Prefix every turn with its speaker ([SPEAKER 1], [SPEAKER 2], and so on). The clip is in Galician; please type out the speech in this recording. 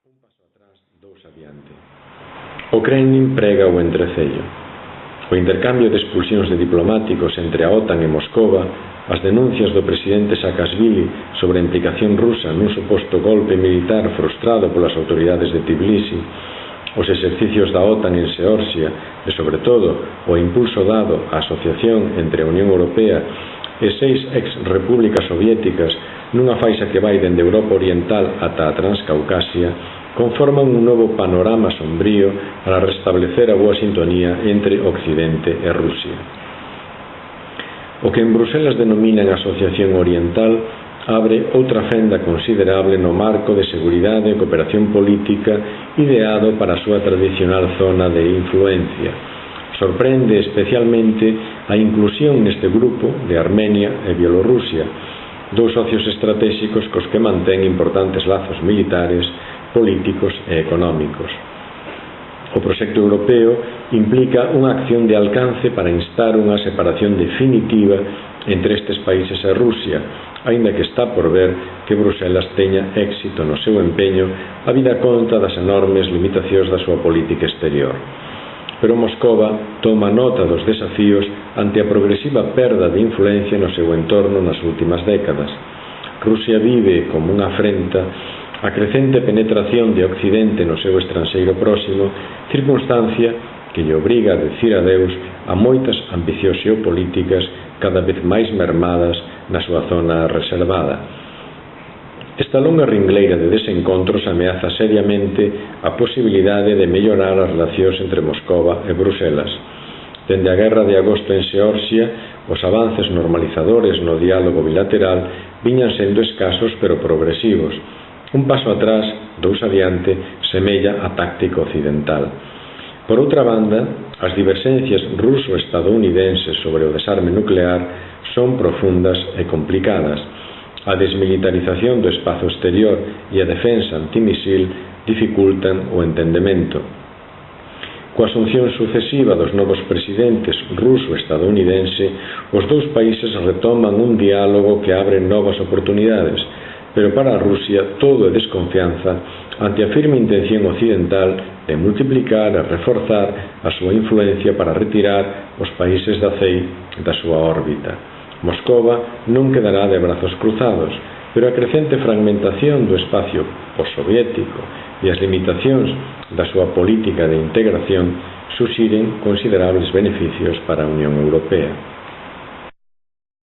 [SPEAKER 1] Un paso atrás, dous adiante. O Kremlin prega o entrecello. O intercambio de expulsións de diplomáticos entre a OTAN e Moscova, as denuncias do presidente Saakashvili sobre a implicación rusa nun suposto golpe militar frustrado polas autoridades de Tbilisi, os exercicios da OTAN en Xeorxia e, sobre todo, o impulso dado á asociación entre a Unión Europea e 6 ex-repúblicas soviéticas nunha faixa que vai dende Europa Oriental ata a Transcaucasia, conforman un novo panorama sombrío para restablecer a boa sintonía entre Occidente e Rusia. O que en Bruselas denominan Asociación Oriental abre outra fenda considerable no marco de seguridade e cooperación política ideado para a súa tradicional zona de influencia. Sorprende especialmente a inclusión neste grupo de Armenia e Bielorrusia, dous socios estratégicos cos que mantén importantes lazos militares, políticos e económicos. O proxecto europeo implica unha acción de alcance para instar unha separación definitiva entre estes países e Rusia, aínda que está por ver que Bruselas teña éxito no seu empeño habida conta das enormes limitacións da súa política exterior. Pero Moscova toma nota dos desafíos ante a progresiva perda de influencia no seu entorno nas últimas décadas. Rusia vive como unha afrenta a crecente penetración de Occidente no seu estranxeiro próximo, circunstancia que lle obriga a decir adeus a moitas ambicións xeopolíticas cada vez máis mermadas na súa zona reservada. Esta longa ringleira de desencontros ameaza seriamente a posibilidade de mellorar as relacións entre Moscova e Bruselas. Dende a guerra de agosto en Xeorxia, os avances normalizadores no diálogo bilateral viñan sendo escasos pero progresivos. Un paso atrás, dous adiante, semella a táctica occidental. Por outra banda, as diverxencias ruso-estadounidenses sobre o desarme nuclear son profundas e complicadas. A desmilitarización do espazo exterior e a defensa antimisil dificultan o entendemento. Coa asunción sucesiva dos novos presidentes ruso-estadounidense, os dous países retoman un diálogo que abre novas oportunidades, pero para a Rusia todo é desconfianza ante a firme intención occidental de multiplicar e reforzar a súa influencia para retirar os países da CEI da súa órbita. Moscova non quedará de brazos cruzados, pero a crecente fragmentación do espacio postsoviético e as limitacións da súa política de integración suxiren considerables beneficios para a Unión Europea.